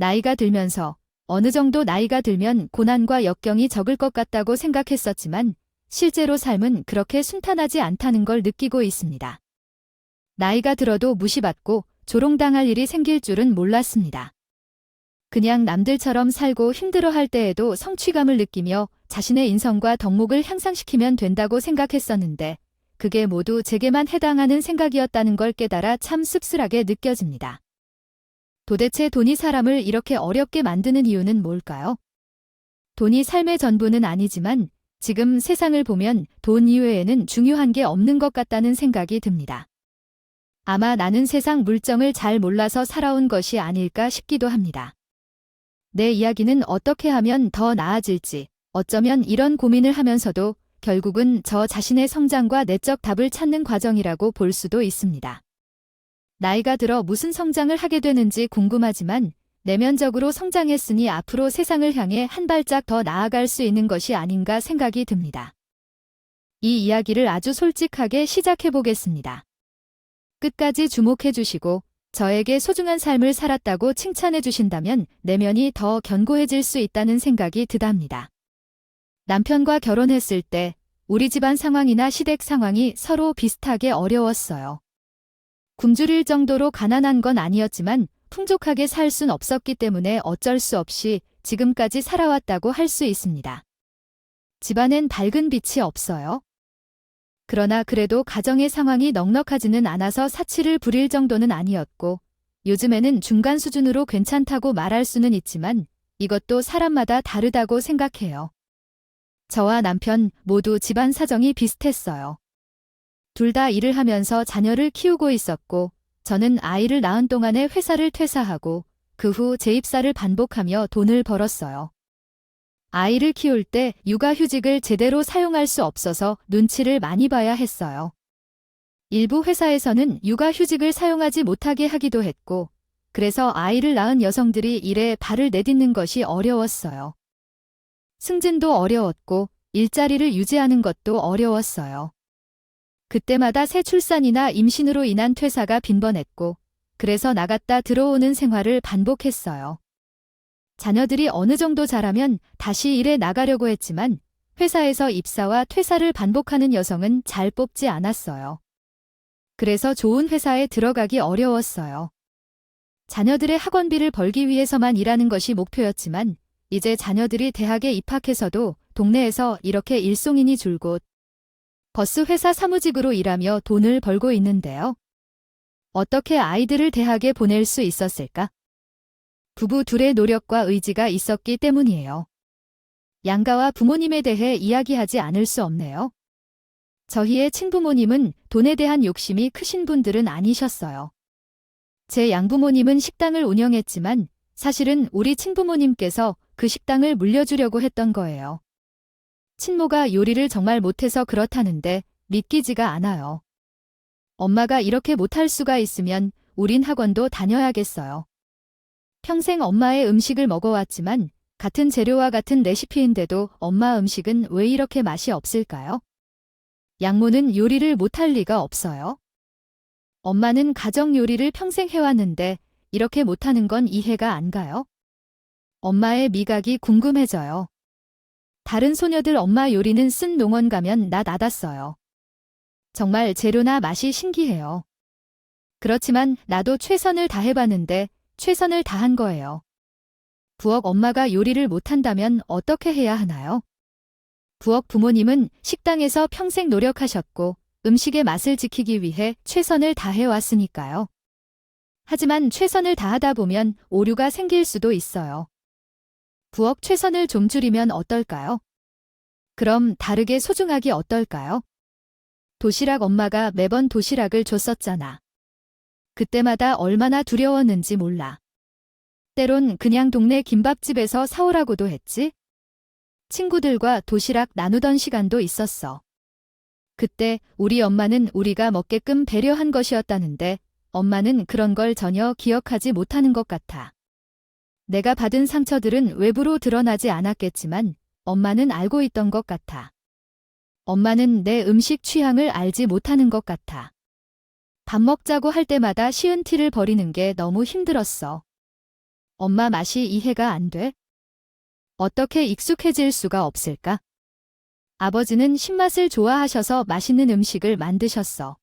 나이가 들면서 어느 정도 나이가 들면 고난과 역경이 적을 것 같다고 생각했었지만 실제로 삶은 그렇게 순탄하지 않다는 걸 느끼고 있습니다. 나이가 들어도 무시받고 조롱당할 일이 생길 줄은 몰랐습니다. 그냥 남들처럼 살고 힘들어할 때에도 성취감을 느끼며 자신의 인성과 덕목을 향상시키면 된다고 생각했었는데 그게 모두 제게만 해당하는 생각이었다는 걸 깨달아 참 씁쓸하게 느껴집니다. 도대체 돈이 사람을 이렇게 어렵게 만드는 이유는 뭘까요? 돈이 삶의 전부는 아니지만 지금 세상을 보면 돈 이외에는 중요한 게 없는 것 같다는 생각이 듭니다. 아마 나는 세상 물정을 잘 몰라서 살아온 것이 아닐까 싶기도 합니다. 내 이야기는 어떻게 하면 더 나아질지, 어쩌면 이런 고민을 하면서도 결국은 저 자신의 성장과 내적 답을 찾는 과정이라고 볼 수도 있습니다. 나이가 들어 무슨 성장을 하게 되는지 궁금하지만 내면적으로 성장했으니 앞으로 세상을 향해 한 발짝 더 나아갈 수 있는 것이 아닌가 생각이 듭니다. 이 이야기를 아주 솔직하게 시작해 보겠습니다. 끝까지 주목해 주시고 저에게 소중한 삶을 살았다고 칭찬해 주신다면 내면이 더 견고해질 수 있다는 생각이 드답니다. 남편과 결혼했을 때 우리 집안 상황이나 시댁 상황이 서로 비슷하게 어려웠어요. 굶주릴 정도로 가난한 건 아니었지만 풍족하게 살 순 없었기 때문에 어쩔 수 없이 지금까지 살아왔다고 할 수 있습니다. 집안엔 밝은 빛이 없어요. 그러나 그래도 가정의 상황이 넉넉하지는 않아서 사치를 부릴 정도는 아니었고 요즘에는 중간 수준으로 괜찮다고 말할 수는 있지만 이것도 사람마다 다르다고 생각해요. 저와 남편 모두 집안 사정이 비슷했어요. 둘 다 일을 하면서 자녀를 키우고 있었고 저는 아이를 낳은 동안에 회사를 퇴사하고 그 후 재입사를 반복하며 돈을 벌었어요. 아이를 키울 때 육아휴직을 제대로 사용할 수 없어서 눈치를 많이 봐야 했어요. 일부 회사에서는 육아휴직을 사용하지 못하게 하기도 했고 그래서 아이를 낳은 여성들이 일에 발을 내딛는 것이 어려웠어요. 승진도 어려웠고 일자리를 유지하는 것도 어려웠어요. 그때마다 새 출산이나 임신으로 인한 퇴사가 빈번했고 그래서 나갔다 들어오는 생활을 반복했어요. 자녀들이 어느 정도 자라면 다시 일에 나가려고 했지만 회사에서 입사와 퇴사를 반복하는 여성은 잘 뽑지 않았어요. 그래서 좋은 회사에 들어가기 어려웠어요. 자녀들의 학원비를 벌기 위해서만 일하는 것이 목표였지만 이제 자녀들이 대학에 입학해서도 동네에서 이렇게 일송인이 줄곧 버스 회사 사무직으로 일하며 돈을 벌고 있는데요. 어떻게 아이들을 대학에 보낼 수 있었을까? 부부 둘의 노력과 의지가 있었기 때문이에요. 양가와 부모님에 대해 이야기하지 않을 수 없네요. 저희의 친부모님은 돈에 대한 욕심이 크신 분들은 아니셨어요. 제 양부모님은 식당을 운영했지만 사실은 우리 친부모님께서 그 식당을 물려주려고 했던 거예요. 친모가 요리를 정말 못해서 그렇다는데 믿기지가 않아요. 엄마가 이렇게 못할 수가 있으면 우린 학원도 다녀야겠어요. 평생 엄마의 음식을 먹어왔지만 같은 재료와 같은 레시피인데도 엄마 음식은 왜 이렇게 맛이 없을까요? 양모는 요리를 못할 리가 없어요. 엄마는 가정 요리를 평생 해왔는데 이렇게 못하는 건 이해가 안 가요? 엄마의 미각이 궁금해져요. 다른 소녀들 엄마 요리는 쓴 농원 가면 나 나갔어요. 정말 재료나 맛이 신기해요. 그렇지만 나도 최선을 다해봤는데 최선을 다한 거예요. 부엌 엄마가 요리를 못한다면 어떻게 해야 하나요? 부엌 부모님은 식당에서 평생 노력하셨고 음식의 맛을 지키기 위해 최선을 다해왔으니까요. 하지만 최선을 다하다 보면 오류가 생길 수도 있어요. 부엌 최선을 좀 줄이면 어떨까요? 그럼 다르게 소중하기 어떨까요? 도시락 엄마가 매번 도시락을 줬었잖아. 그때마다 얼마나 두려웠는지 몰라. 때론 그냥 동네 김밥집에서 사오라고도 했지? 친구들과 도시락 나누던 시간도 있었어. 그때 우리 엄마는 우리가 먹게끔 배려한 것이었다는데 엄마는 그런 걸 전혀 기억하지 못하는 것 같아. 내가 받은 상처들은 외부로 드러나지 않았겠지만 엄마는 알고 있던 것 같아. 엄마는 내 음식 취향을 알지 못하는 것 같아. 밥 먹자고 할 때마다 시은 티를 버리는 게 너무 힘들었어. 엄마 맛이 이해가 안 돼? 어떻게 익숙해질 수가 없을까? 아버지는 신맛을 좋아하셔서 맛있는 음식을 만드셨어.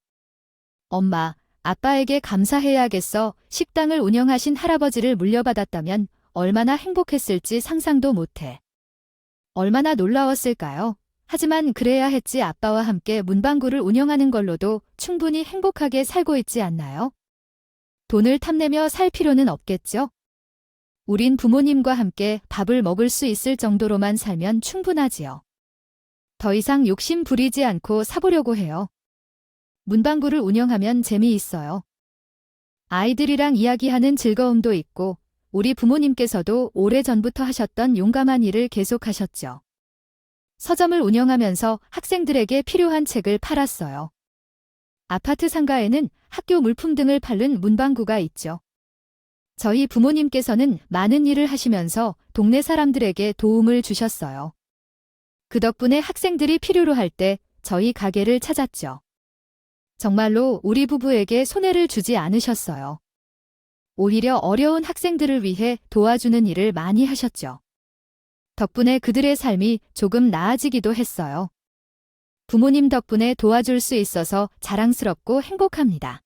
엄마, 아빠에게 감사해야겠어. 식당을 운영하신 할아버지를 물려받았다면 얼마나 행복했을지 상상도 못해. 얼마나 놀라웠을까요? 하지만 그래야 했지. 아빠와 함께 문방구를 운영하는 걸로도 충분히 행복하게 살고 있지 않나요? 돈을 탐내며 살 필요는 없겠죠? 우린 부모님과 함께 밥을 먹을 수 있을 정도로만 살면 충분하지요. 더 이상 욕심 부리지 않고 사보려고 해요. 문방구를 운영하면 재미있어요. 아이들이랑 이야기하는 즐거움도 있고, 우리 부모님께서도 오래전부터 하셨던 용감한 일을 계속하셨죠. 서점을 운영하면서 학생들에게 필요한 책을 팔았어요. 아파트 상가에는 학교 물품 등을 파는 문방구가 있죠. 저희 부모님께서는 많은 일을 하시면서 동네 사람들에게 도움을 주셨어요. 그 덕분에 학생들이 필요로 할 때 저희 가게를 찾았죠. 정말로 우리 부부에게 손해를 주지 않으셨어요. 오히려 어려운 학생들을 위해 도와주는 일을 많이 하셨죠. 덕분에 그들의 삶이 조금 나아지기도 했어요. 부모님 덕분에 도와줄 수 있어서 자랑스럽고 행복합니다.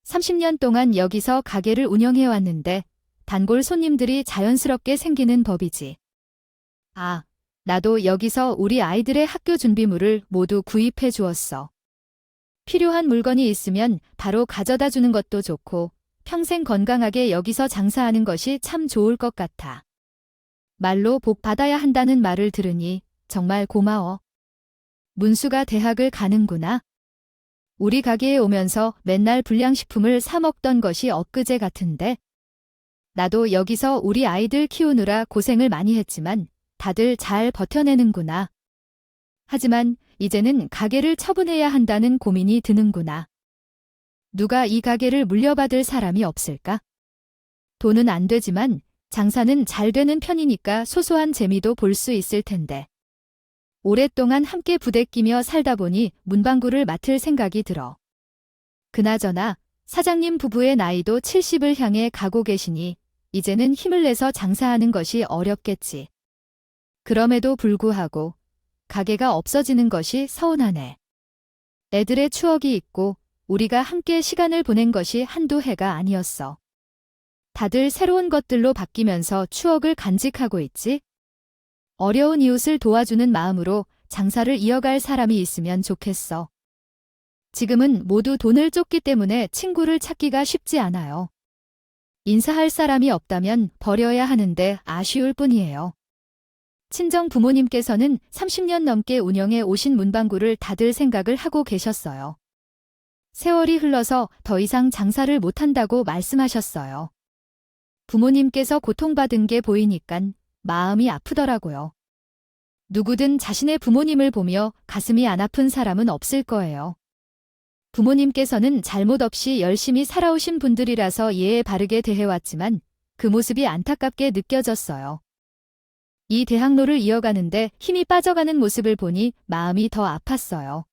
30년 동안 여기서 가게를 운영해 왔는데 단골 손님들이 자연스럽게 생기는 법이지. 아, 나도 여기서 우리 아이들의 학교 준비물을 모두 구입해 주었어. 필요한 물건이 있으면 바로 가져다 주는 것도 좋고 평생 건강하게 여기서 장사하는 것이 참 좋을 것 같아. 말로 복 받아야 한다는 말을 들으니 정말 고마워. 문수가 대학을 가는구나. 우리 가게에 오면서 맨날 불량식품을 사 먹던 것이 엊그제 같은데. 나도 여기서 우리 아이들 키우느라 고생을 많이 했지만 다들 잘 버텨내는구나. 하지만 이제는 가게를 처분해야 한다는 고민이 드는구나. 누가 이 가게를 물려받을 사람이 없을까? 돈은 안 되지만 장사는 잘 되는 편이니까 소소한 재미도 볼 수 있을 텐데. 오랫동안 함께 부대끼며 살다 보니 문방구를 맡을 생각이 들어. 그나저나 사장님 부부의 나이도 70을 향해 가고 계시니 이제는 힘을 내서 장사하는 것이 어렵겠지. 그럼에도 불구하고 가게가 없어지는 것이 서운하네. 애들의 추억이 있고 우리가 함께 시간을 보낸 것이 한두 해가 아니었어. 다들 새로운 것들로 바뀌면서 추억을 간직하고 있지? 어려운 이웃을 도와주는 마음으로 장사를 이어갈 사람이 있으면 좋겠어. 지금은 모두 돈을 쫓기 때문에 친구를 찾기가 쉽지 않아요. 인사할 사람이 없다면 버려야 하는데 아쉬울 뿐이에요. 친정 부모님께서는 30년 넘게 운영해 오신 문방구를 닫을 생각을 하고 계셨어요. 세월이 흘러서 더 이상 장사를 못한다고 말씀하셨어요. 부모님께서 고통받은 게 보이니깐 마음이 아프더라고요. 누구든 자신의 부모님을 보며 가슴이 안 아픈 사람은 없을 거예요. 부모님께서는 잘못 없이 열심히 살아오신 분들이라서 예에 바르게 대해왔지만 그 모습이 안타깝게 느껴졌어요. 이 대학로를 이어가는데 힘이 빠져가는 모습을 보니 마음이 더 아팠어요.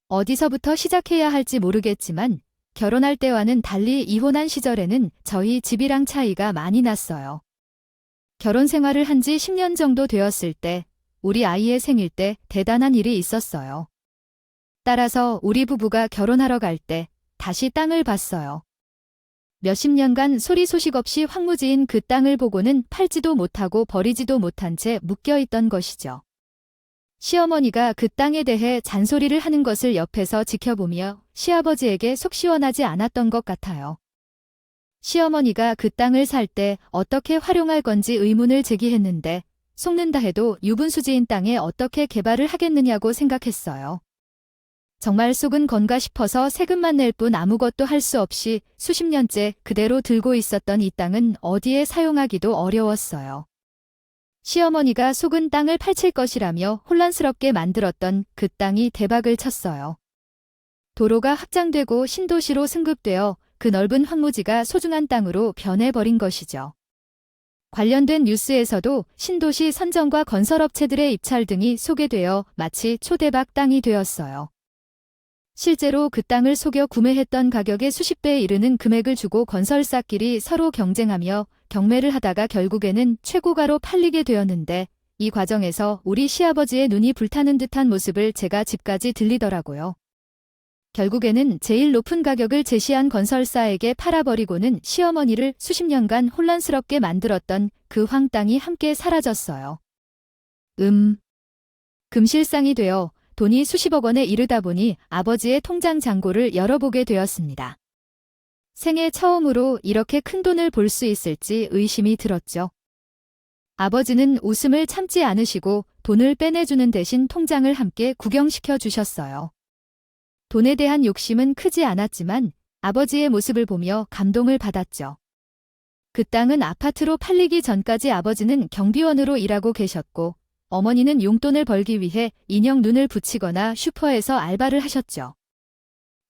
어디서부터 시작해야 할지 모르겠지만 결혼할 때와는 달리 이혼한 시절에는 저희 집이랑 차이가 많이 났어요. 결혼 생활을 한 지 10년 정도 되었을 때 우리 아이의 생일 때 대단한 일이 있었어요. 따라서 우리 부부가 결혼하러 갈 때 다시 땅을 봤어요. 몇십 년간 소리 소식 없이 황무지인 그 땅을 보고는 팔지도 못하고 버리지도 못한 채 묶여있던 것이죠. 시어머니가 그 땅에 대해 잔소리를 하는 것을 옆에서 지켜보며 시아버지에게 속 시원하지 않았던 것 같아요. 시어머니가 그 땅을 살 때 어떻게 활용할 건지 의문을 제기했는데 속는다 해도 유분수지인 땅에 어떻게 개발을 하겠느냐고 생각했어요. 정말 속은 건가 싶어서 세금만 낼 뿐 아무것도 할 수 없이 수십 년째 그대로 들고 있었던 이 땅은 어디에 사용하기도 어려웠어요. 시어머니가 속은 땅을 팔칠 것이라며 혼란스럽게 만들었던 그 땅이 대박을 쳤어요. 도로가 확장되고 신도시로 승급되어 그 넓은 황무지가 소중한 땅으로 변해버린 것이죠. 관련된 뉴스에서도 신도시 선정과 건설업체들의 입찰 등이 소개되어 마치 초대박 땅이 되었어요. 실제로 그 땅을 속여 구매했던 가격의 수십 배에 이르는 금액을 주고 건설사끼리 서로 경쟁하며 경매를 하다가 결국에는 최고가로 팔리게 되었는데 이 과정에서 우리 시아버지의 눈이 불타는 듯한 모습을 제가 집까지 들리더라고요. 결국에는 제일 높은 가격을 제시한 건설사에게 팔아버리고는 시어머니를 수십 년간 혼란스럽게 만들었던 그 황당이 함께 사라졌어요. 금실상이 되어 돈이 수십억 원에 이르다 보니 아버지의 통장 잔고를 열어보게 되었습니다. 생애 처음으로 이렇게 큰 돈을 볼 수 있을지 의심이 들었죠. 아버지는 웃음을 참지 않으시고 돈을 빼내주는 대신 통장을 함께 구경시켜 주셨어요. 돈에 대한 욕심은 크지 않았지만 아버지의 모습을 보며 감동을 받았죠. 그 땅은 아파트로 팔리기 전까지 아버지는 경비원으로 일하고 계셨고 어머니는 용돈을 벌기 위해 인형 눈을 붙이거나 슈퍼에서 알바를 하셨죠.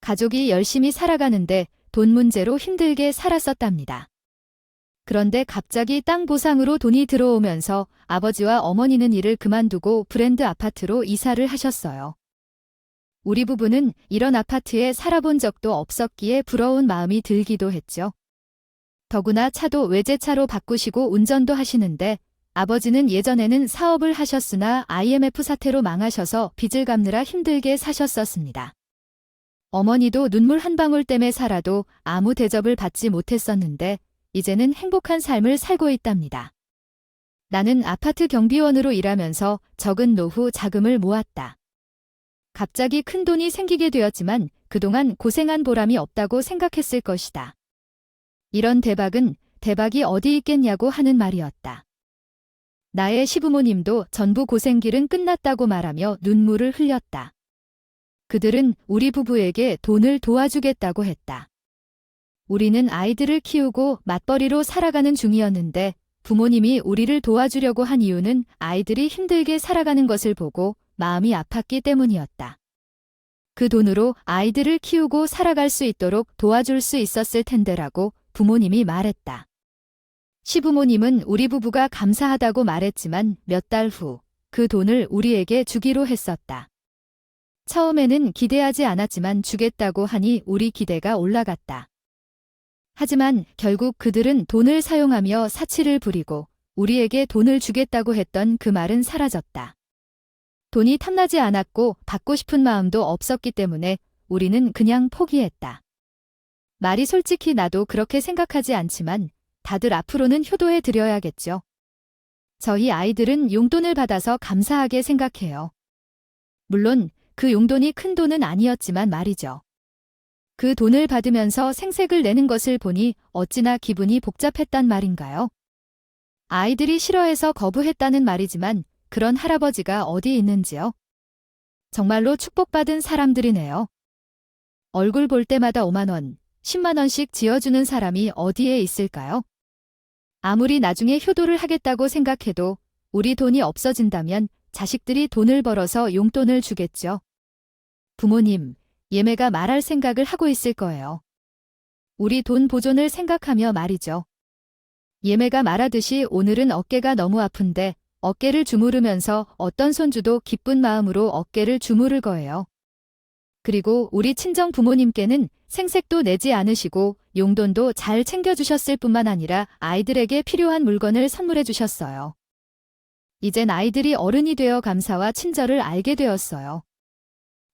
가족이 열심히 살아가는데 돈 문제로 힘들게 살았었답니다. 그런데 갑자기 땅 보상으로 돈이 들어오면서 아버지와 어머니는 일을 그만두고 브랜드 아파트로 이사를 하셨어요. 우리 부부는 이런 아파트에 살아본 적도 없었기에 부러운 마음이 들기도 했죠. 더구나 차도 외제차로 바꾸시고 운전도 하시는데 아버지는 예전에는 사업을 하셨으나 IMF 사태로 망하셔서 빚을 갚느라 힘들게 사셨었습니다. 어머니도 눈물 한 방울 때문에 살아도 아무 대접을 받지 못했었는데 이제는 행복한 삶을 살고 있답니다. 나는 아파트 경비원으로 일하면서 적은 노후 자금을 모았다. 갑자기 큰 돈이 생기게 되었지만 그동안 고생한 보람이 없다고 생각했을 것이다. 이런 대박이 어디 있겠냐고 하는 말이었다. 나의 시부모님도 전부 고생길은 끝났다고 말하며 눈물을 흘렸다. 그들은 우리 부부에게 돈을 도와주겠다고 했다. 우리는 아이들을 키우고 맞벌이로 살아가는 중이었는데 부모님이 우리를 도와주려고 한 이유는 아이들이 힘들게 살아가는 것을 보고 마음이 아팠기 때문이었다. 그 돈으로 아이들을 키우고 살아갈 수 있도록 도와줄 수 있었을 텐데라고 부모님이 말했다. 시부모님은 우리 부부가 감사하다고 말했지만 몇 달 후 그 돈을 우리에게 주기로 했었다. 처음에는 기대하지 않았지만 주겠다고 하니 우리 기대가 올라갔다. 하지만 결국 그들은 돈을 사용하며 사치를 부리고 우리에게 돈을 주겠다고 했던 그 말은 사라졌다. 돈이 탐나지 않았고 받고 싶은 마음도 없었기 때문에 우리는 그냥 포기했다. 말이 솔직히 나도 그렇게 생각하지 않지만 다들 앞으로는 효도해 드려야겠죠. 저희 아이들은 용돈을 받아서 감사하게 생각해요. 물론 그 용돈이 큰 돈은 아니었지만 말이죠. 그 돈을 받으면서 생색을 내는 것을 보니 어찌나 기분이 복잡했단 말인가요? 아이들이 싫어해서 거부했다는 말이지만 그런 할아버지가 어디 있는지요? 정말로 축복받은 사람들이네요. 얼굴 볼 때마다 5만 원, 10만 원씩 지어주는 사람이 어디에 있을까요? 아무리 나중에 효도를 하겠다고 생각해도 우리 돈이 없어진다면 자식들이 돈을 벌어서 용돈을 주겠죠. 부모님, 예매가 말할 생각을 하고 있을 거예요. 우리 돈 보존을 생각하며 말이죠. 예매가 말하듯이 오늘은 어깨가 너무 아픈데 어깨를 주무르면서 어떤 손주도 기쁜 마음으로 어깨를 주무를 거예요. 그리고 우리 친정 부모님께는 생색도 내지 않으시고 용돈도 잘 챙겨주셨을 뿐만 아니라 아이들에게 필요한 물건을 선물해 주셨어요. 이젠 아이들이 어른이 되어 감사와 친절을 알게 되었어요.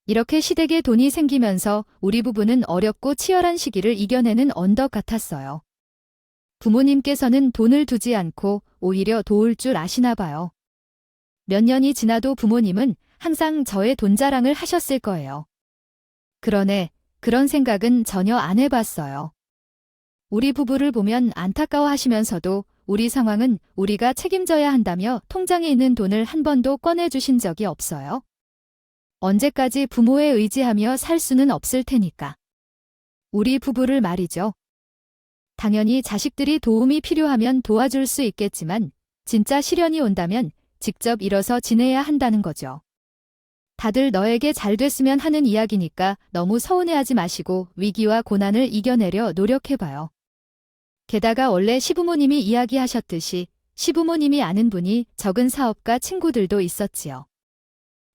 이렇게 시댁에 돈이 생기면서 우리 부부는 어렵고 치열한 시기를 이겨내는 언덕 같았어요. 부모님께서는 돈을 두지 않고 오히려 도울 줄 아시나 봐요. 몇 년이 지나도 부모님은 항상 저의 돈 자랑을 하셨을 거예요. 그러네, 그런 생각은 전혀 안 해봤어요. 우리 부부를 보면 안타까워하시면서도 우리 상황은 우리가 책임져야 한다며 통장에 있는 돈을 한 번도 꺼내주신 적이 없어요. 언제까지 부모에 의지하며 살 수는 없을 테니까. 우리 부부를 말이죠. 당연히 자식들이 도움이 필요하면 도와줄 수 있겠지만 진짜 시련이 온다면 직접 일어서 지내야 한다는 거죠. 다들 너에게 잘 됐으면 하는 이야기니까 너무 서운해하지 마시고 위기와 고난을 이겨내려 노력해봐요. 게다가 원래 시부모님이 이야기하셨듯이 시부모님이 아는 분이 적은 사업가 친구들도 있었지요.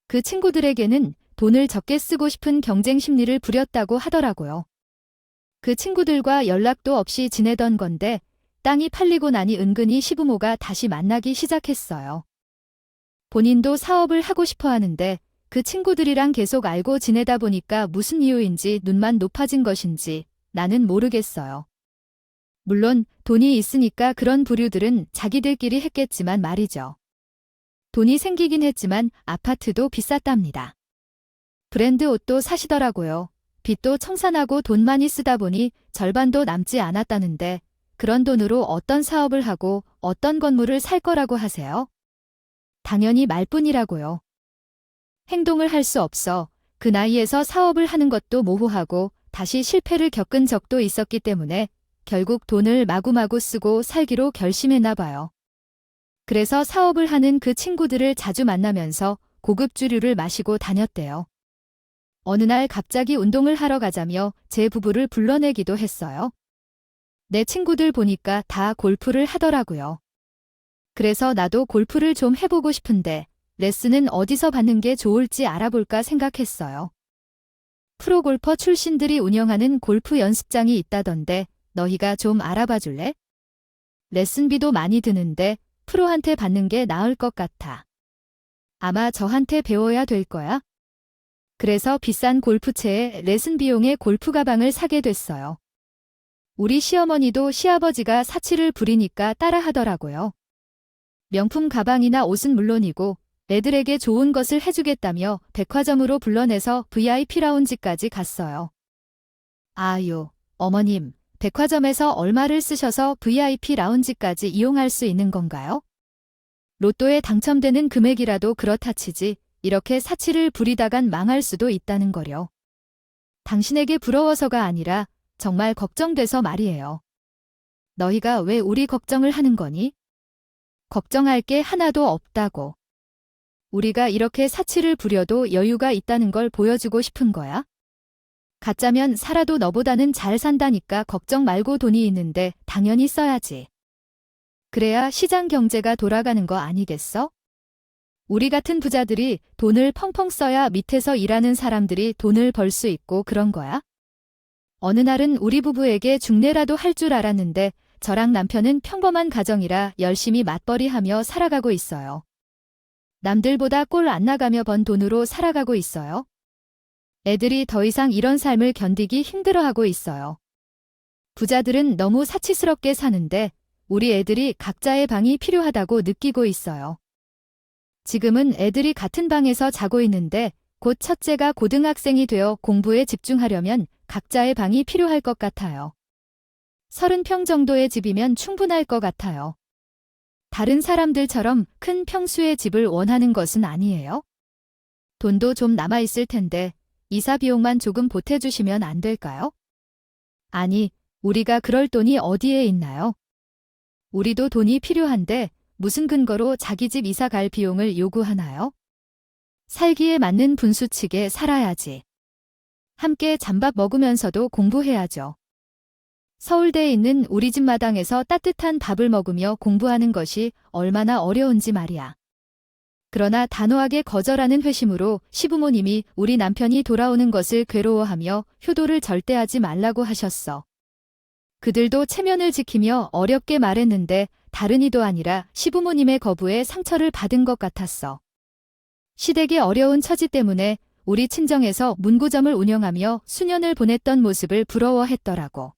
그 친구들에게는 돈을 적게 쓰고 싶은 경쟁 심리를 부렸다고 하더라고요. 그 친구들과 연락도 없이 지내던 건데 땅이 팔리고 나니 은근히 시부모가 다시 만나기 시작했어요. 본인도 사업을 하고 싶어 하는데 그 친구들이랑 계속 알고 지내다 보니까 무슨 이유인지 눈만 높아진 것인지 나는 모르겠어요. 물론 돈이 있으니까 그런 부류들은 자기들끼리 했겠지만 말이죠. 돈이 생기긴 했지만 아파트도 비쌌답니다. 브랜드 옷도 사시더라고요. 빚도 청산하고 돈 많이 쓰다 보니 절반도 남지 않았다는데 그런 돈으로 어떤 사업을 하고 어떤 건물을 살 거라고 하세요? 당연히 말뿐이라고요. 행동을 할 수 없어 그 나이에서 사업을 하는 것도 모호하고 다시 실패를 겪은 적도 있었기 때문에 결국 돈을 마구마구 쓰고 살기로 결심했나 봐요. 그래서 사업을 하는 그 친구들을 자주 만나면서 고급 주류를 마시고 다녔대요. 어느 날 갑자기 운동을 하러 가자며 제 부부를 불러내기도 했어요. 내 친구들 보니까 다 골프를 하더라고요. 그래서 나도 골프를 좀 해보고 싶은데 레슨은 어디서 받는 게 좋을지 알아볼까 생각했어요. 프로골퍼 출신들이 운영하는 골프 연습장이 있다던데 너희가 좀 알아봐 줄래? 레슨비도 많이 드는데 프로한테 받는 게 나을 것 같아. 아마 저한테 배워야 될 거야. 그래서 비싼 골프채에 레슨 비용의 골프 가방을 사게 됐어요. 우리 시어머니도 시아버지가 사치를 부리니까 따라 하더라고요. 명품 가방이나 옷은 물론이고 애들에게 좋은 것을 해주겠다며 백화점으로 불러내서 VIP 라운지까지 갔어요. 아유, 어머님, 백화점에서 얼마를 쓰셔서 VIP 라운지까지 이용할 수 있는 건가요? 로또에 당첨되는 금액이라도 그렇다 치지 이렇게 사치를 부리다간 망할 수도 있다는 거려. 당신에게 부러워서가 아니라 정말 걱정돼서 말이에요. 너희가 왜 우리 걱정을 하는 거니? 걱정할 게 하나도 없다고. 우리가 이렇게 사치를 부려도 여유가 있다는 걸 보여주고 싶은 거야? 가짜면 살아도 너보다는 잘 산다니까 걱정 말고 돈이 있는데 당연히 써야지. 그래야 시장 경제가 돌아가는 거 아니겠어? 우리 같은 부자들이 돈을 펑펑 써야 밑에서 일하는 사람들이 돈을 벌 수 있고 그런 거야? 어느 날은 우리 부부에게 중매라도 할 줄 알았는데 저랑 남편은 평범한 가정이라 열심히 맞벌이하며 살아가고 있어요. 남들보다 꼴 안 나가며 번 돈으로 살아가고 있어요. 애들이 더 이상 이런 삶을 견디기 힘들어하고 있어요. 부자들은 너무 사치스럽게 사는데 우리 애들이 각자의 방이 필요하다고 느끼고 있어요. 지금은 애들이 같은 방에서 자고 있는데 곧 첫째가 고등학생이 되어 공부에 집중하려면 각자의 방이 필요할 것 같아요. 30평 정도의 집이면 충분할 것 같아요. 다른 사람들처럼 큰 평수의 집을 원하는 것은 아니에요. 돈도 좀 남아있을 텐데 이사 비용만 조금 보태주시면 안 될까요? 아니, 우리가 그럴 돈이 어디에 있나요? 우리도 돈이 필요한데 무슨 근거로 자기 집 이사 갈 비용을 요구하나요? 살기에 맞는 분수치게 살아야지. 함께 잠밥 먹으면서도 공부해야죠. 서울대에 있는 우리 집 마당에서 따뜻한 밥을 먹으며 공부하는 것이 얼마나 어려운지 말이야. 그러나 단호하게 거절하는 회심으로 시부모님이 우리 남편이 돌아오는 것을 괴로워하며 효도를 절대 하지 말라고 하셨어. 그들도 체면을 지키며 어렵게 말했는데 다른 이도 아니라 시부모님의 거부에 상처를 받은 것 같았어. 시댁의 어려운 처지 때문에 우리 친정에서 문구점을 운영하며 수년을 보냈던 모습을 부러워했더라고.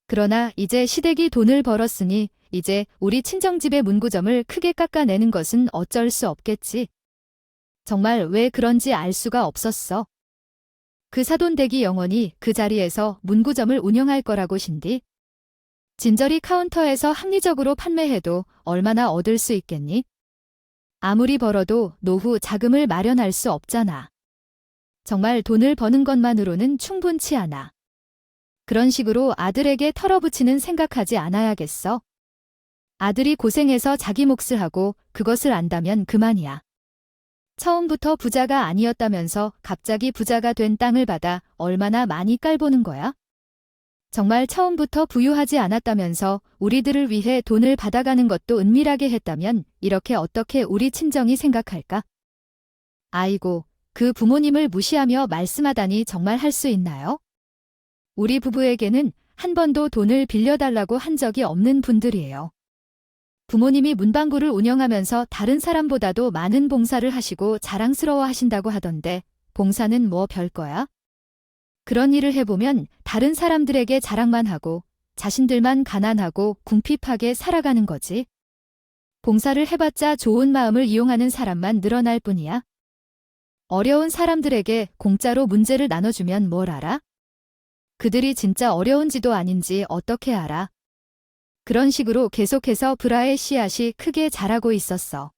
그러나 이제 시댁이 돈을 벌었으니 이제 우리 친정집의 문구점을 크게 깎아내는 것은 어쩔 수 없겠지. 정말 왜 그런지 알 수가 없었어. 그 사돈댁이 영원히 그 자리에서 문구점을 운영할 거라고 신디. 진저리 카운터에서 합리적으로 판매해도 얼마나 얻을 수 있겠니? 아무리 벌어도 노후 자금을 마련할 수 없잖아. 정말 돈을 버는 것만으로는 충분치 않아. 그런 식으로 아들에게 털어붙이는 생각하지 않아야겠어. 아들이 고생해서 자기 몫을 하고 그것을 안다면 그만이야. 처음부터 부자가 아니었다면서 갑자기 부자가 된 땅을 받아 얼마나 많이 깔보는 거야? 정말 처음부터 부유하지 않았다면서 우리들을 위해 돈을 받아가는 것도 은밀하게 했다면 이렇게 어떻게 우리 친정이 생각할까? 아이고, 그 부모님을 무시하며 말씀하다니 정말 할 수 있나요? 우리 부부에게는 한 번도 돈을 빌려달라고 한 적이 없는 분들이에요. 부모님이 문방구를 운영하면서 다른 사람보다도 많은 봉사를 하시고 자랑스러워 하신다고 하던데 봉사는 뭐 별거야? 그런 일을 해보면 다른 사람들에게 자랑만 하고 자신들만 가난하고 궁핍하게 살아가는 거지. 봉사를 해봤자 좋은 마음을 이용하는 사람만 늘어날 뿐이야. 어려운 사람들에게 공짜로 문제를 나눠주면 뭘 알아? 그들이 진짜 어려운지도 아닌지 어떻게 알아? 그런 식으로 계속해서 불화의 씨앗이 크게 자라고 있었어.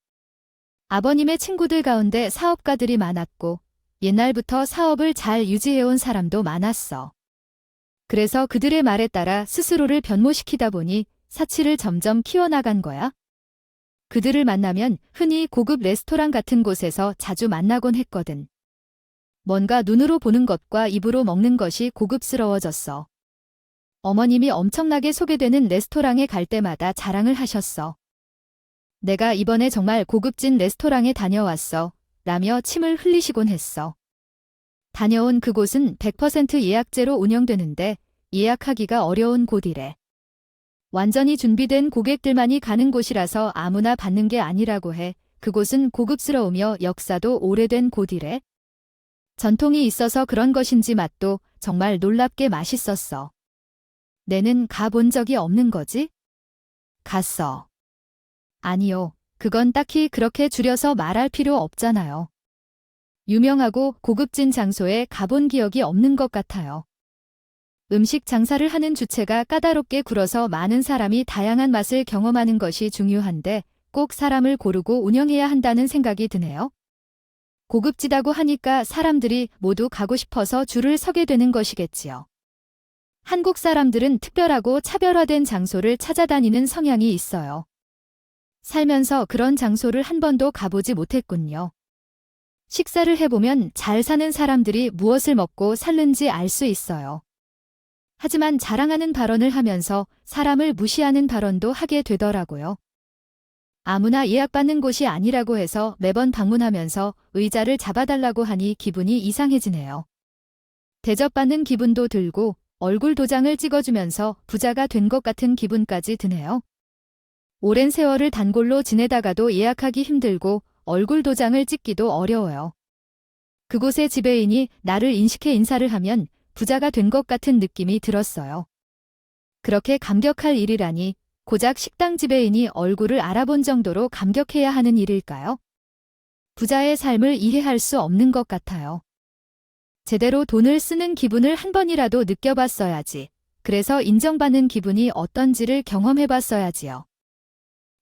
아버님의 친구들 가운데 사업가들이 많았고 옛날부터 사업을 잘 유지해온 사람도 많았어. 그래서 그들의 말에 따라 스스로를 변모시키다 보니 사치를 점점 키워나간 거야. 그들을 만나면 흔히 고급 레스토랑 같은 곳에서 자주 만나곤 했거든. 뭔가 눈으로 보는 것과 입으로 먹는 것이 고급스러워졌어. 어머님이 엄청나게 소개되는 레스토랑에 갈 때마다 자랑을 하셨어. 내가 이번에 정말 고급진 레스토랑에 다녀왔어. 라며 침을 흘리시곤 했어. 다녀온 그곳은 100% 예약제로 운영되는데 예약하기가 어려운 곳이래. 완전히 준비된 고객들만이 가는 곳이라서 아무나 받는 게 아니라고 해. 그곳은 고급스러우며 역사도 오래된 곳이래. 전통이 있어서 그런 것인지 맛도 정말 놀랍게 맛있었어. 내는 가본 적이 없는 거지? 갔어. 아니요. 그건 딱히 그렇게 줄여서 말할 필요 없잖아요. 유명하고 고급진 장소에 가본 기억이 없는 것 같아요. 음식 장사를 하는 주체가 까다롭게 굴어서 많은 사람이 다양한 맛을 경험하는 것이 중요한데 꼭 사람을 고르고 운영해야 한다는 생각이 드네요. 고급지다고 하니까 사람들이 모두 가고 싶어서 줄을 서게 되는 것이겠지요. 한국 사람들은 특별하고 차별화된 장소를 찾아다니는 성향이 있어요. 살면서 그런 장소를 한 번도 가보지 못했군요. 식사를 해보면 잘 사는 사람들이 무엇을 먹고 살는지 알 수 있어요. 하지만 자랑하는 발언을 하면서 사람을 무시하는 발언도 하게 되더라고요. 아무나 예약받는 곳이 아니라고 해서 매번 방문하면서 의자를 잡아달라고 하니 기분이 이상해지네요. 대접받는 기분도 들고 얼굴 도장을 찍어주면서 부자가 된 것 같은 기분까지 드네요. 오랜 세월을 단골로 지내다가도 예약하기 힘들고 얼굴 도장을 찍기도 어려워요. 그곳의 지배인이 나를 인식해 인사를 하면 부자가 된 것 같은 느낌이 들었어요. 그렇게 감격할 일이라니 고작 식당 지배인이 얼굴을 알아본 정도로 감격해야 하는 일일까요? 부자의 삶을 이해할 수 없는 것 같아요. 제대로 돈을 쓰는 기분을 한 번이라도 느껴봤어야지. 그래서 인정받는 기분이 어떤지를 경험해봤어야지요.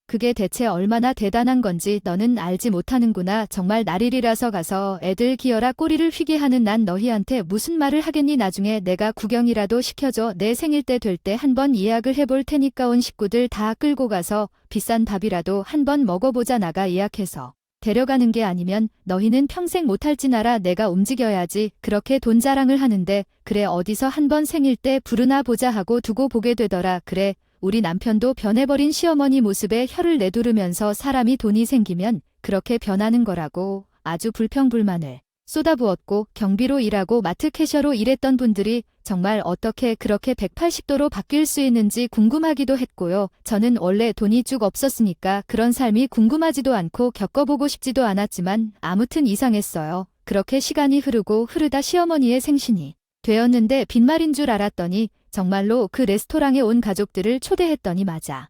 그게 대체 얼마나 대단한 건지 너는 알지 못하는구나. 정말 날일이라서 가서 애들 기어라 꼬리를 휘게 하는 난 너희한테 무슨 말을 하겠니. 나중에 내가 구경이라도 시켜줘. 내 생일 때 될 때 한번 예약을 해볼 테니까 온 식구들 다 끌고 가서 비싼 밥이라도 한번 먹어보자. 나가 예약해서 데려가는 게 아니면 너희는 평생 못할진 알아. 내가 움직여야지. 그렇게 돈 자랑을 하는데 그래 어디서 한번 생일 때 부르나 보자 하고 두고 보게 되더라. 그래 우리 남편도 변해버린 시어머니 모습에 혀를 내두르면서 사람이 돈이 생기면 그렇게 변하는 거라고 아주 불평불만을 쏟아부었고 경비로 일하고 마트 캐셔로 일했던 분들이 정말 어떻게 그렇게 180도로 바뀔 수 있는지 궁금하기도 했고요. 저는 원래 돈이 쭉 없었으니까 그런 삶이 궁금하지도 않고 겪어보고 싶지도 않았지만 아무튼 이상했어요. 그렇게 시간이 흐르고 흐르다 시어머니의 생신이 되었는데 빈말인 줄 알았더니 정말로 그 레스토랑에 온 가족들을 초대했더니 맞아.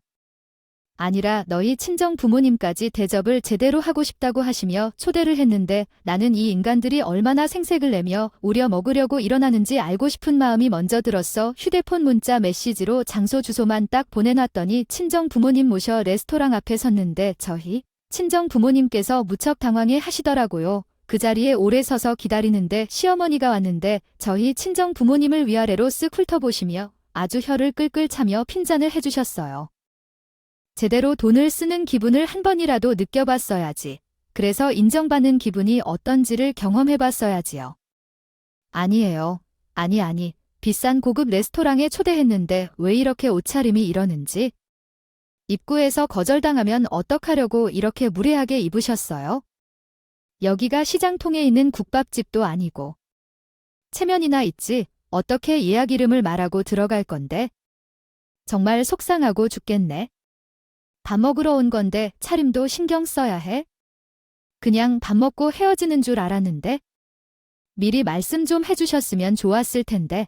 아니라 너희 친정 부모님까지 대접을 제대로 하고 싶다고 하시며 초대를 했는데 나는 이 인간들이 얼마나 생색을 내며 우려 먹으려고 일어나는지 알고 싶은 마음이 먼저 들었어. 휴대폰 문자 메시지로 장소 주소만 딱 보내놨더니 친정 부모님 모셔 레스토랑 앞에 섰는데 저희 친정 부모님께서 무척 당황해 하시더라고요. 그 자리에 오래 서서 기다리는데 시어머니가 왔는데 저희 친정 부모님을 위아래로 쓱 훑어보시며 아주 혀를 끌끌 차며 핀잔을 해주셨어요. 제대로 돈을 쓰는 기분을 한 번이라도 느껴봤어야지. 그래서 인정받는 기분이 어떤지를 경험해봤어야지요. 아니에요. 아니. 비싼 고급 레스토랑에 초대했는데 왜 이렇게 옷차림이 이러는지. 입구에서 거절당하면 어떡하려고 이렇게 무례하게 입으셨어요? 여기가 시장통에 있는 국밥집도 아니고. 체면이나 있지. 어떻게 예약 이름을 말하고 들어갈 건데? 정말 속상하고 죽겠네. 밥 먹으러 온 건데 차림도 신경 써야 해? 그냥 밥 먹고 헤어지는 줄 알았는데? 미리 말씀 좀 해주셨으면 좋았을 텐데.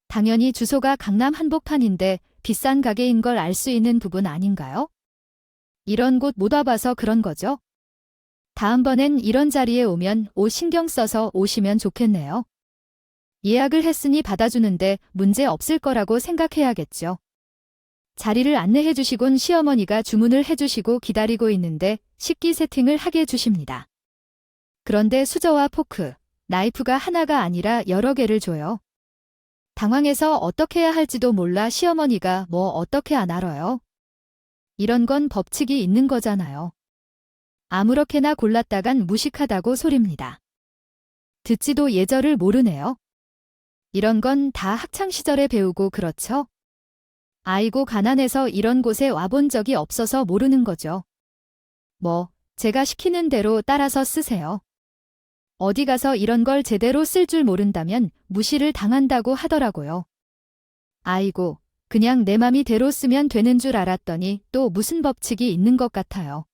당연히 주소가 강남 한복판인데 비싼 가게인 걸 알 수 있는 부분 아닌가요? 이런 곳 못 와봐서 그런 거죠? 다음번엔 이런 자리에 오면 옷 신경 써서 오시면 좋겠네요. 예약을 했으니 받아주는데 문제 없을 거라고 생각해야겠죠. 자리를 안내해 주시곤 시어머니가 주문을 해주시고 기다리고 있는데 식기 세팅을 하게 해주십니다. 그런데 수저와 포크, 나이프가 하나가 아니라 여러 개를 줘요. 당황해서 어떻게 해야 할지도 몰라 시어머니가 뭐 어떻게 안 알아요? 이런 건 법칙이 있는 거잖아요. 아무렇게나 골랐다간 무식하다고 소립니다. 듣지도 예절을 모르네요. 이런 건 다 학창시절에 배우고 그렇죠? 아이고 가난해서 이런 곳에 와본 적이 없어서 모르는 거죠. 뭐, 제가 시키는 대로 따라서 쓰세요. 어디 가서 이런 걸 제대로 쓸 줄 모른다면 무시를 당한다고 하더라고요. 아이고, 그냥 내 맘이대로 쓰면 되는 줄 알았더니 또 무슨 법칙이 있는 것 같아요.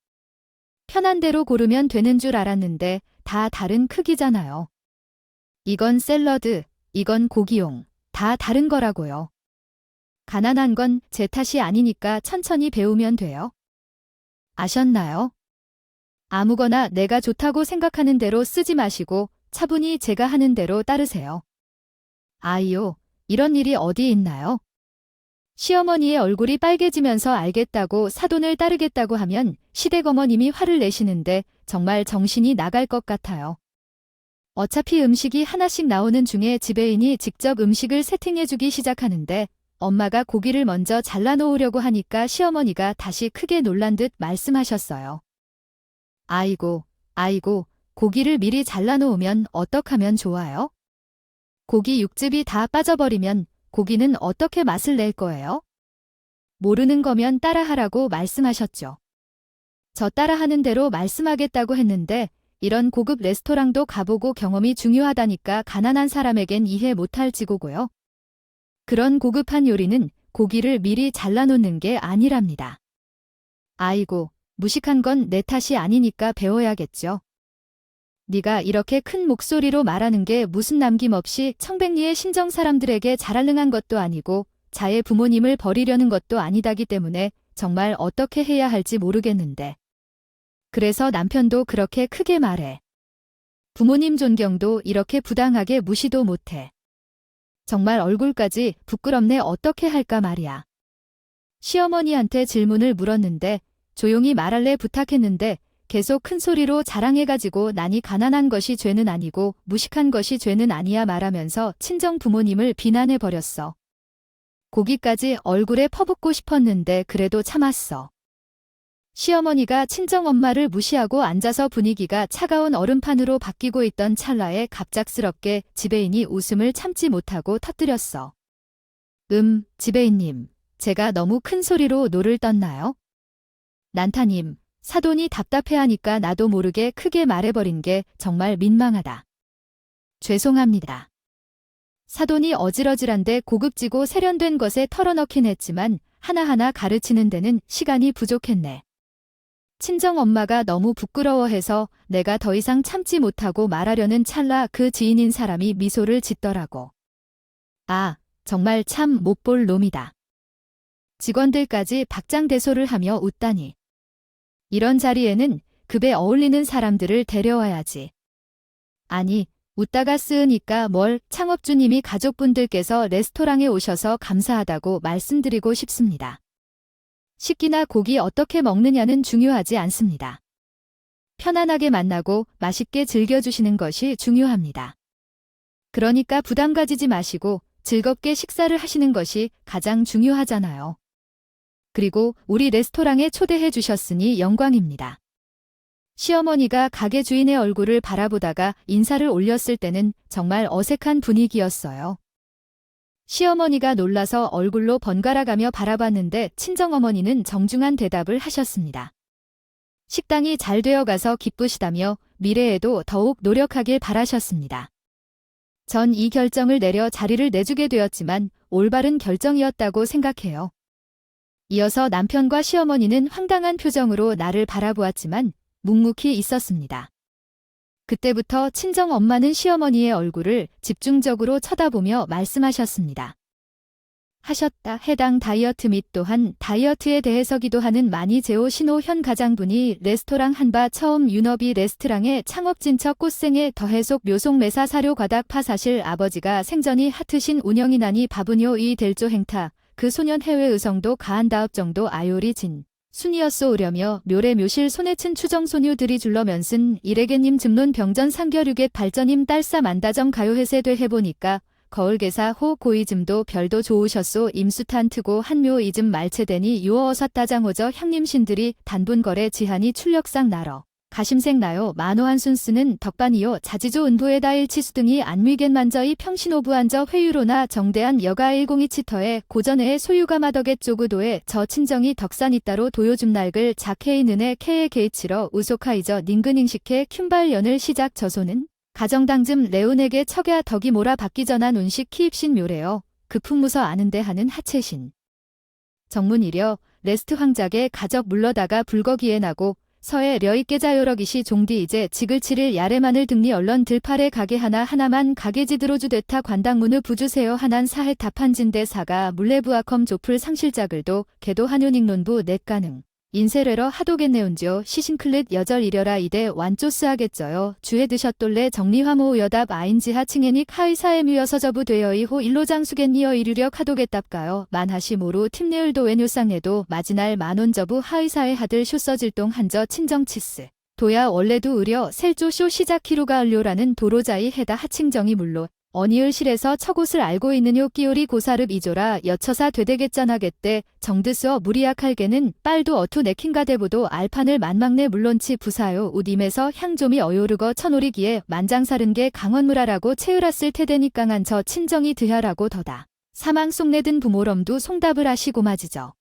편한 대로 고르면 되는 줄 알았는데 다 다른 크기잖아요. 이건 샐러드, 이건 고기용, 다 다른 거라고요. 가난한 건 제 탓이 아니니까 천천히 배우면 돼요. 아셨나요? 아무거나 내가 좋다고 생각하는 대로 쓰지 마시고 차분히 제가 하는 대로 따르세요. 아이요, 이런 일이 어디 있나요? 시어머니의 얼굴이 빨개지면서 알겠다고 사돈을 따르겠다고 하면 시댁어머님이 화를 내시는데 정말 정신이 나갈 것 같아요. 어차피 음식이 하나씩 나오는 중에 지배인이 직접 음식을 세팅해주기 시작하는데 엄마가 고기를 먼저 잘라놓으려고 하니까 시어머니가 다시 크게 놀란 듯 말씀하셨어요. 아이고, 아이고, 고기를 미리 잘라놓으면 어떡하면 좋아요? 고기 육즙이 다 빠져버리면 고기는 어떻게 맛을 낼 거예요? 모르는 거면 따라하라고 말씀하셨죠. 저 따라하는 대로 말씀하겠다고 했는데 이런 고급 레스토랑도 가보고 경험이 중요하다니까 가난한 사람에겐 이해 못할 지고고요. 그런 고급한 요리는 고기를 미리 잘라놓는 게 아니랍니다. 아이고, 무식한 건 내 탓이 아니니까 배워야겠죠. 네가 이렇게 큰 목소리로 말하는 게 무슨 남김없이 청백리의 신정 사람들에게 자랄능한 것도 아니고 자의 부모님을 버리려는 것도 아니다기 때문에 정말 어떻게 해야 할지 모르겠는데. 그래서 남편도 그렇게 크게 말해. 부모님 존경도 이렇게 부당하게 무시도 못해. 정말 얼굴까지 부끄럽네 어떻게 할까 말이야. 시어머니한테 질문을 물었는데 조용히 말할래 부탁했는데 계속 큰 소리로 자랑해가지고 난이 가난한 것이 죄는 아니고 무식한 것이 죄는 아니야 말하면서 친정 부모님을 비난해버렸어. 고기까지 얼굴에 퍼붓고 싶었는데 그래도 참았어. 시어머니가 친정엄마를 무시하고 앉아서 분위기가 차가운 얼음판으로 바뀌고 있던 찰나에 갑작스럽게 지배인이 웃음을 참지 못하고 터뜨렸어. 지배인님, 제가 너무 큰 소리로 노를 떴나요? 난타님, 사돈이 답답해하니까 나도 모르게 크게 말해버린 게 정말 민망하다. 죄송합니다. 사돈이 어질어질한데 고급지고 세련된 것에 털어넣긴 했지만 하나하나 가르치는 데는 시간이 부족했네. 친정엄마가 너무 부끄러워해서 내가 더 이상 참지 못하고 말하려는 찰나 그 지인인 사람이 미소를 짓더라고. 아, 정말 참 못볼 놈이다. 직원들까지 박장대소를 하며 웃다니. 이런 자리에는 급에 어울리는 사람들을 데려와야지. 아니, 웃다가 쓰으니까 뭘 창업주님이 가족분들께서 레스토랑에 오셔서 감사하다고 말씀드리고 싶습니다. 식기나 고기 어떻게 먹느냐는 중요하지 않습니다. 편안하게 만나고 맛있게 즐겨주시는 것이 중요합니다. 그러니까 부담 가지지 마시고 즐겁게 식사를 하시는 것이 가장 중요하잖아요. 그리고 우리 레스토랑에 초대해 주셨으니 영광입니다. 시어머니가 가게 주인의 얼굴을 바라보다가 인사를 올렸을 때는 정말 어색한 분위기였어요. 시어머니가 놀라서 얼굴로 번갈아가며 바라봤는데 친정어머니는 정중한 대답을 하셨습니다. 식당이 잘 되어가서 기쁘시다며 미래에도 더욱 노력하길 바라셨습니다. 전 이 결정을 내려 자리를 내주게 되었지만 올바른 결정이었다고 생각해요. 이어서 남편과 시어머니는 황당한 표정으로 나를 바라보았지만 묵묵히 있었습니다. 그때부터 친정 엄마는 시어머니의 얼굴을 집중적으로 쳐다보며 말씀하셨습니다. 하셨다. 해당 다이어트 및 또한 다이어트에 대해서 기도하는 마니제오 신호현 가장분이 레스토랑 한바 처음 윤업이 레스트랑의 창업진척 꽃생에 더해속 묘속 매사 사료 과닥 파사실 아버지가 생전이 하트신 운영이나니 바분요 이 델조 행타 그 소년 해외 의성도 가한다업 정도 아요리 진 순이었소 우려며 묘래 묘실 손에친 추정소뉴들이 줄러면슨 이래게님 즘론 병전 상결유겟 발전임 딸사 만다정 가요해세돼 해보니까 거울개사 호 고이즘도 별도 좋으셨소 임수탄 트고 한묘 이즘 말체되니 요어어삿다장오저 향림신들이 단분거래 지한이 출력상 나러 가심생 나요 만호한 순쓰는 덕반이요 자지조 은부에다 일치수등이 안위겐 만저이 평신오부한저 회유로나 정대한 여가 1027터에 고전에 소유가 마덕의 쪼구도에 저 친정이 덕산 잇따로 도요줌 날글 자케이는에 케에 게이치러 우소카이저 닝근잉식해 큐발연을 시작 저소는 가정당즘 레온에게 척야 덕이 몰아 받기 전한 운식 키입신 묘래요. 급풍무서 아는데 하는 하체신. 정문이려 레스트 황작에 가적 물러다가 불거기에 나고 서해 려있게자요러기시 종디 이제 지글치릴 야레마늘 등리 얼런 들팔에 가게 하나만 가게지드로주 대타 관당문을 부주세요 하난 사해 답한진대 사가 물레부아컴 조풀 상실자글도 개도 한요닉논부 넷가능. 인세레러 하도겠네운지요. 시신클릿 여절 이려라 이대 완쪼스하겠죠요. 주해 드셨돌래 정리화모 여답 아인지하 칭해닉 하의사에뮤여서 저부 되어이호 일로장수겠니여 이류력 하도겠답가요. 만하시 모루 팀내을도 웬요상해도 마지날 만원저부 하의사의 하들 쇼서질동 한저 친정치스. 도야 원래도 의려 셀조쇼 시작키루가 을료라는 도로자이 해다 하칭정이 물로 어니을실에서 처곳을 알고 있는 요 끼오리 고사릅 이조라 여처사 되되겠잖하겠대 정드스어 무리약할게는 빨도 어투 내킨가대보도 알판을 만막내 물론치 부사요 우딤에서 향좀이 어요르거 천오리기에 만장사른게 강원무라라고 채으랐을 테대니깡한 저 친정이 드야라고 더다. 사망 속내든 부모럼도 송답을 하시고 맞으죠.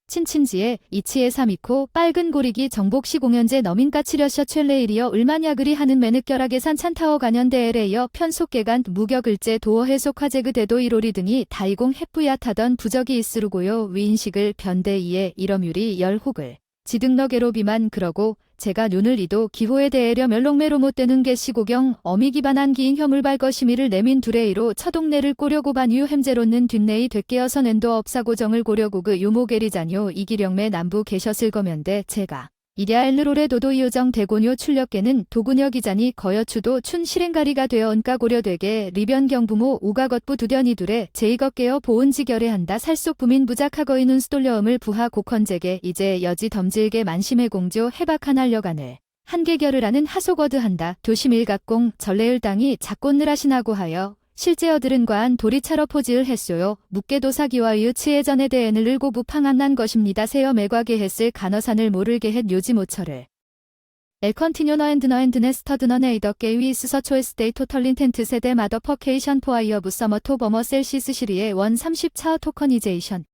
친친지에 이치에 삼이코 빨근 고리기 정복시 공연제 너민까치려셔 첼레이리어 을만야그리 하는 매느결하게 산찬타워 간연대에레이어 편속개간 무격을제 도어 해속화제그 대도 이로리 등이 다이공 햇부야 타던 부적이 있으르고요 위인식을 변대이에 이러뮤리 열혹을 지등너게로 비만 그러고 제가 눈을 이도 기호에 대해려 멸롱매로 못되는 게시고경 어미기반한 기인 혐을발 것이미를 내민 두레이로 처동네를 꼬려고 반유 햄제로는 뒷내이 되깨어서 낸도 업사고정을 고려고 그 유모게리자뇨 이기령매 남부 계셨을 거면대 제가 이랴 엘르로레 도도이요정 대고뇨 출력계는 도군여기자니 거여추도 춘 실행가리가 되어 은가 고려되게 리변경부모 우가것부 두련이둘에 제이것깨어 보은지결에 한다 살속 부민 부작하거이눈 수돌려음을 부하 곡헌제게 이제 여지 덤질게 만심의 공조 해박한하려간을 한계결을 하는 하속어드 한다 도심일각공 전래을 땅이 작곤늘 하시나고 하여 실제어들은 과한 도리차러 포지을 했소요. 묵계도사기와의 치해전에 대해는 을고 부팡함난 것입니다. 세어 매과게 했을 간어산을 모르게 했 요지 모처를. 엘 컨티뉴 너앤드 네스터드 네이더 게위 스서초에 스테이 토털린 텐트 세대 마더퍼케이션 포아이어 부서머 토버머 셀시스 시리의 원 30차 토커니제이션.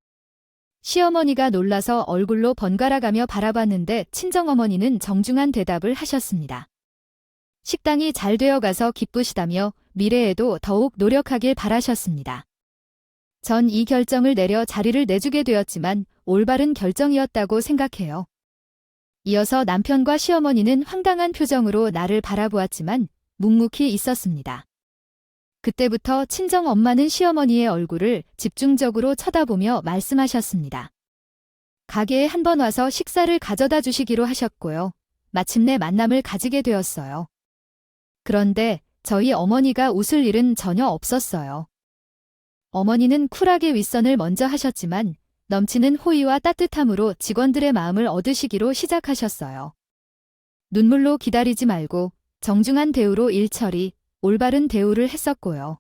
시어머니가 놀라서 얼굴로 번갈아가며 바라봤는데 친정어머니는 정중한 대답을 하셨습니다. 식당이 잘 되어가서 기쁘시다며 미래에도 더욱 노력하길 바라셨습니다. 전 이 결정을 내려 자리를 내주게 되었지만 올바른 결정이었다고 생각해요. 이어서 남편과 시어머니는 황당한 표정으로 나를 바라보았지만 묵묵히 있었습니다. 그때부터 친정 엄마는 시어머니의 얼굴을 집중적으로 쳐다보며 말씀하셨습니다. 가게에 한번 와서 식사를 가져다 주시기로 하셨고요. 마침내 만남을 가지게 되었어요. 그런데 저희 어머니가 웃을 일은 전혀 없었어요. 어머니는 쿨하게 윗선을 먼저 하셨지만 넘치는 호의와 따뜻함으로 직원들의 마음을 얻으시기로 시작하셨어요. 눈물로 기다리지 말고 정중한 대우로 일 처리, 올바른 대우를 했었고요.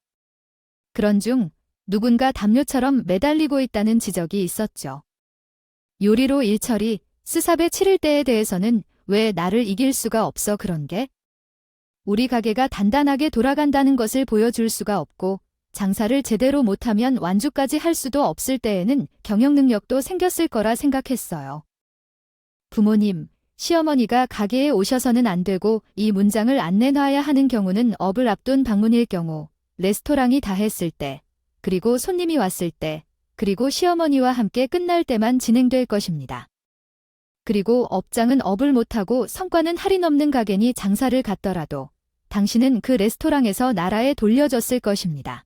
그런 중 누군가 담요처럼 매달리고 있다는 지적이 있었죠. 요리로 일 처리, 스삽에 치를 때에 대해서는 왜 나를 이길 수가 없어 그런 게? 우리 가게가 단단하게 돌아간다는 것을 보여줄 수가 없고 장사를 제대로 못하면 완주까지 할 수도 없을 때에는 경영 능력도 생겼을 거라 생각했어요. 부모님, 시어머니가 가게에 오셔서는 안 되고 이 문장을 안 내놔야 하는 경우는 업을 앞둔 방문일 경우 레스토랑이 다 했을 때, 그리고 손님이 왔을 때, 그리고 시어머니와 함께 끝날 때만 진행될 것입니다. 그리고 업장은 업을 못하고 성과는 할인 없는 가게니 장사를 갔더라도 당신은 그 레스토랑에서 나라에 돌려줬을 것입니다.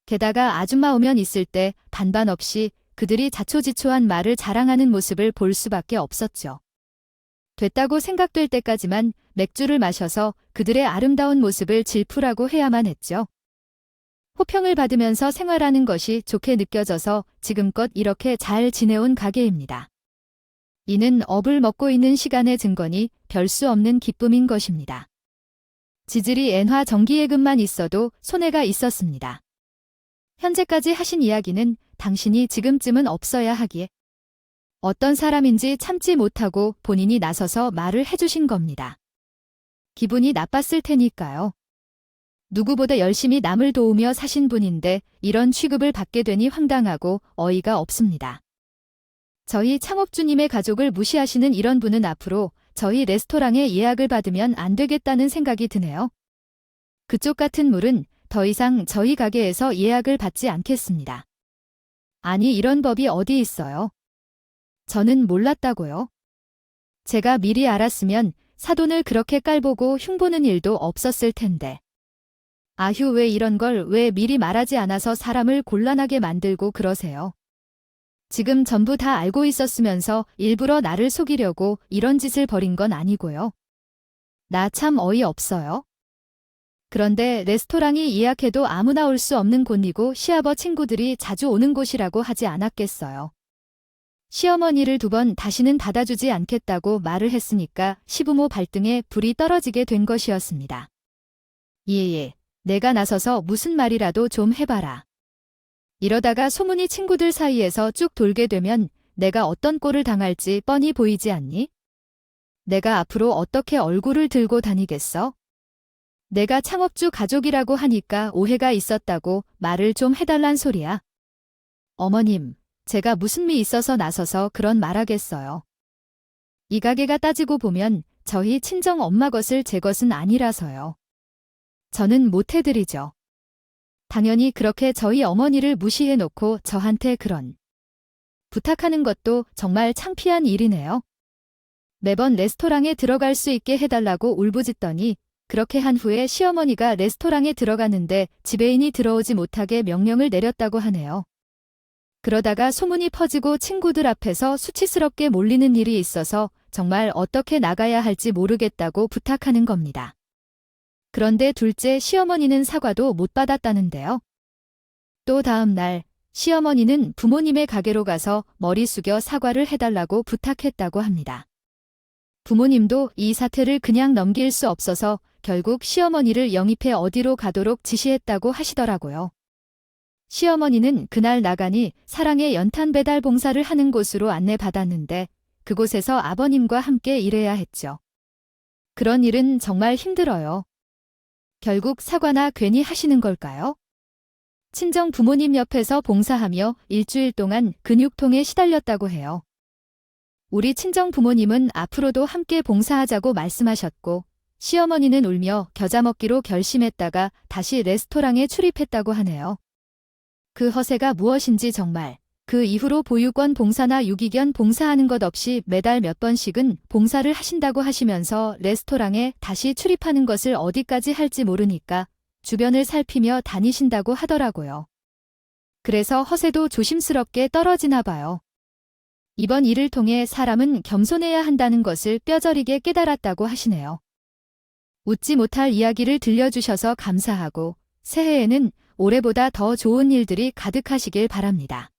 게다가 아줌마 오면 있을 때 반반 없이 그들이 자초지초한 말을 자랑하는 모습을 볼 수밖에 없었죠. 됐다고 생각될 때까지만 맥주를 마셔서 그들의 아름다운 모습을 질풀하고 해야만 했죠. 호평을 받으면서 생활하는 것이 좋게 느껴져서 지금껏 이렇게 잘 지내온 가게입니다. 이는 업을 먹고 있는 시간의 증거니 별 수 없는 기쁨인 것입니다. 지질이 엔화 정기예금만 있어도 손해가 있었습니다. 현재까지 하신 이야기는 당신이 지금쯤은 없어야 하기에 어떤 사람인지 참지 못하고 본인이 나서서 말을 해주신 겁니다. 기분이 나빴을 테니까요. 누구보다 열심히 남을 도우며 사신 분인데 이런 취급을 받게 되니 황당하고 어이가 없습니다. 저희 창업주님의 가족을 무시하시는 이런 분은 앞으로 저희 레스토랑에 예약을 받으면 안 되겠다는 생각이 드네요. 그쪽 같은 물은 더 이상 저희 가게에서 예약을 받지 않겠습니다. 아니, 이런 법이 어디 있어요? 저는 몰랐다고요. 제가 미리 알았으면 사돈을 그렇게 깔보고 흉보는 일도 없었을 텐데. 아휴, 왜 이런 걸 왜 미리 말하지 않아서 사람을 곤란하게 만들고 그러세요. 지금 전부 다 알고 있었으면서 일부러 나를 속이려고 이런 짓을 벌인 건 아니고요. 나 참 어이없어요. 그런데 레스토랑이 예약해도 아무나 올 수 없는 곳이고 시아버 친구들이 자주 오는 곳이라고 하지 않았겠어요. 시어머니를 2번 다시는 받아주지 않겠다고 말을 했으니까 시부모 발등에 불이 떨어지게 된 것이었습니다. 예, 내가 나서서 무슨 말이라도 좀 해봐라. 이러다가 소문이 친구들 사이에서 쭉 돌게 되면 내가 어떤 꼴을 당할지 뻔히 보이지 않니? 내가 앞으로 어떻게 얼굴을 들고 다니겠어? 내가 창업주 가족이라고 하니까 오해가 있었다고 말을 좀 해달란 소리야. 어머님, 제가 무슨 미 있어서 나서서 그런 말하겠어요. 이 가게가 따지고 보면 저희 친정 엄마 것을 제 것은 아니라서요. 저는 못 해드리죠. 당연히 그렇게 저희 어머니를 무시해놓고 저한테 그런 부탁하는 것도 정말 창피한 일이네요. 매번 레스토랑에 들어갈 수 있게 해달라고 울부짖더니 그렇게 한 후에 시어머니가 레스토랑에 들어갔는데 지배인이 들어오지 못하게 명령을 내렸다고 하네요. 그러다가 소문이 퍼지고 친구들 앞에서 수치스럽게 몰리는 일이 있어서 정말 어떻게 나가야 할지 모르겠다고 부탁하는 겁니다. 그런데 둘째 시어머니는 사과도 못 받았다는데요. 또 다음 날 시어머니는 부모님의 가게로 가서 머리 숙여 사과를 해달라고 부탁했다고 합니다. 부모님도 이 사태를 그냥 넘길 수 없어서 결국 시어머니를 영입해 어디로 가도록 지시했다고 하시더라고요. 시어머니는 그날 나가니 사랑의 연탄 배달 봉사를 하는 곳으로 안내받았는데 그곳에서 아버님과 함께 일해야 했죠. 그런 일은 정말 힘들어요. 결국 사과나 괜히 하시는 걸까요? 친정 부모님 옆에서 봉사하며 일주일 동안 근육통에 시달렸다고 해요. 우리 친정 부모님은 앞으로도 함께 봉사하자고 말씀하셨고 시어머니는 울며 겨자 먹기로 결심했다가 다시 레스토랑에 출입했다고 하네요. 그 허세가 무엇인지 정말 그 이후로 보육원 봉사나 유기견 봉사하는 것 없이 매달 몇 번씩은 봉사를 하신다고 하시면서 레스토랑에 다시 출입하는 것을 어디까지 할지 모르니까 주변을 살피며 다니신다고 하더라고요. 그래서 허세도 조심스럽게 떨어지나 봐요. 이번 일을 통해 사람은 겸손해야 한다는 것을 뼈저리게 깨달았다고 하시네요. 웃지 못할 이야기를 들려주셔서 감사하고 새해에는 올해보다 더 좋은 일들이 가득하시길 바랍니다.